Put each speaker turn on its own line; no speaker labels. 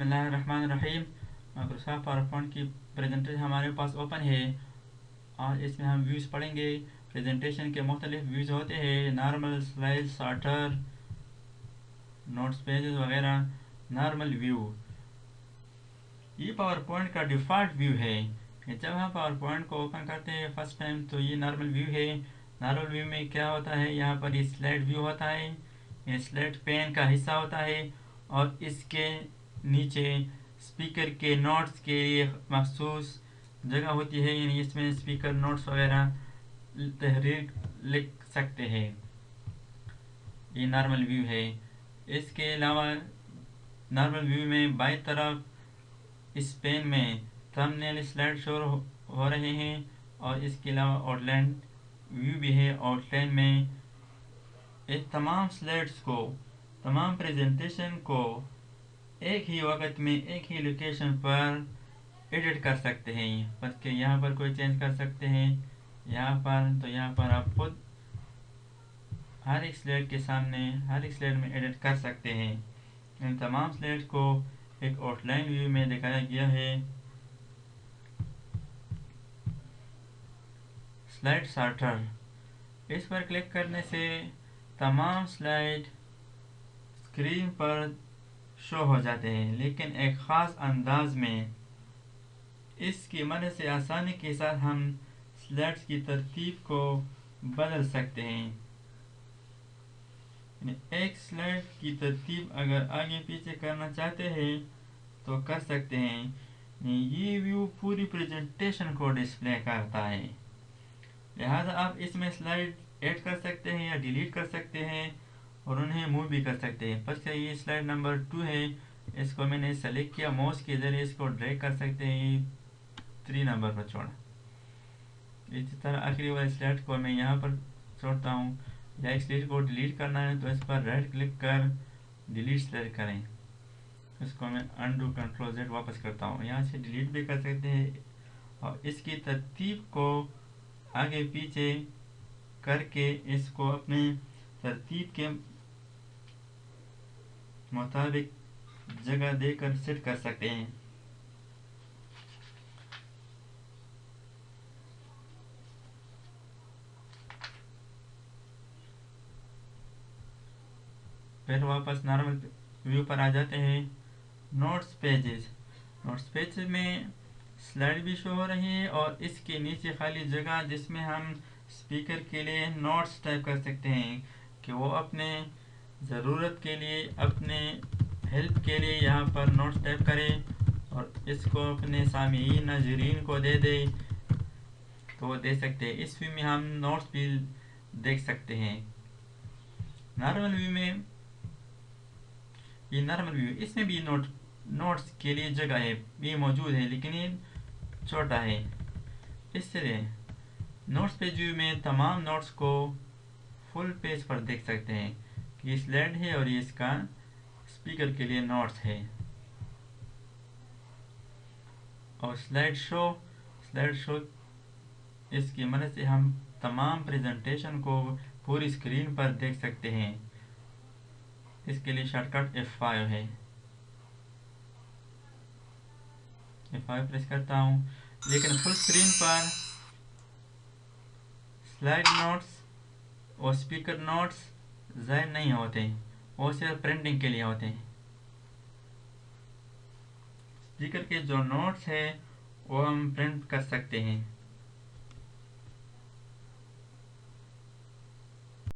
बिस्मिल्लाहिर्रहमानिर्रहीम। Microsoft power point की presentation हमारे पास ओपन है और इसमें हम व्यूज़ पढ़ेंगे। प्रेजेंटेशन के मुख्तलिफ व्यूज़ होते हैं, normal, slide, sorter, notes pages वगैरह। नॉर्मल व्यू ये पावर पॉइंट का डिफ़ॉल्ट व्यू है। जब हम पावर पॉइंट को ओपन करते हैं फर्स्ट टाइम तो ये नॉर्मल व्यू है। नॉर्मल व्यू में क्या होता है, यहाँ पर ये स्लाइड व्यू होता है, ये स्लाइड पेन का हिस्सा होता है और इसके नीचे स्पीकर के नोट्स के लिए मखसूस जगह होती है, यानी इसमें स्पीकर नोट्स वगैरह तहरीर लिख सकते हैं। ये नॉर्मल व्यू है। इसके अलावा नॉर्मल व्यू में बाईं तरफ इस पेन में थंबनेल स्लाइड शो हो रहे हैं और इसके अलावा आउटलाइन व्यू भी है। आउटलाइन में इस तमाम स्लाइड्स को, तमाम प्रेजेंटेशन को एक ही वक्त में एक ही लोकेशन पर एडिट कर सकते हैं। बस के यहाँ पर कोई चेंज कर सकते हैं, यहाँ पर तो यहाँ पर आप खुद हर एक स्लाइड के सामने हर एक स्लाइड में एडिट कर सकते हैं। इन तमाम स्लाइड्स को एक आउटलाइन व्यू में दिखाया गया है। स्लाइड सॉर्टर, इस पर क्लिक करने से तमाम स्लाइड स्क्रीन पर शो हो जाते हैं, लेकिन एक ख़ास अंदाज में। इसकी मदद से आसानी के साथ हम स्लाइड्स की तरतीब को बदल सकते हैं। एक स्लाइड की तरतीब अगर आगे पीछे करना चाहते हैं तो कर सकते हैं। ये व्यू पूरी प्रेजेंटेशन को डिस्प्ले करता है, लिहाजा आप इसमें स्लाइड ऐड कर सकते हैं या डिलीट कर सकते हैं और उन्हें मूव भी कर सकते हैं। बस ये स्लाइड नंबर 2 है, इसको मैंने सेलेक्ट किया, माउस के ज़रिए इसको ड्रैग कर सकते हैं 3 नंबर पर छोड़ा। इसी तरह आखिरी वाले स्लाइड को मैं यहाँ पर छोड़ता हूँ। या एक स्लाइड को डिलीट करना है तो इस पर राइट क्लिक कर डिलीट स्लाइड करें। इसको मैं अनडू कंट्रोल Z वापस करता हूँ। यहाँ से डिलीट भी कर सकते हैं और इसकी तरतीब को आगे पीछे करके इसको अपने तरतीब के मुताबिक जगह देकर सेट कर सकते हैं। फिर वापस नॉर्मल व्यू पर आ जाते हैं। नोट्स पेजेस में स्लाइड भी शो हो रही है और इसके नीचे खाली जगह जिसमें हम स्पीकर के लिए नोट्स टाइप कर सकते हैं कि वो अपने ज़रूरत के लिए, अपने हेल्प के लिए यहाँ पर नोट्स टाइप करें और इसको अपने सामीन नाज़रीन को दे दे तो वो दे सकते हैं। इस व्यू में हम नोट्स भी देख सकते हैं। नॉर्मल व्यू में ये नॉर्मल व्यू, इसमें भी नोट्स के लिए जगह है, ये मौजूद है लेकिन ये छोटा है। इसलिए नोट्स पेज व्यू में तमाम नोट्स को फुल पेज पर देख सकते हैं कि ये स्लाइड है और ये इसका स्पीकर के लिए नोट्स है। और स्लाइड शो इसकी मदद से हम तमाम प्रेजेंटेशन को पूरी स्क्रीन पर देख सकते हैं। इसके लिए शॉर्टकट F5 है। F5 प्रेस करता हूँ, लेकिन फुल स्क्रीन पर स्लाइड नोट्स और स्पीकर नोट्स ज़ाहिर नहीं होते, वो सिर्फ प्रिंटिंग के लिए होते हैं। स्पीकर के जो नोट्स है वो हम प्रिंट कर सकते हैं।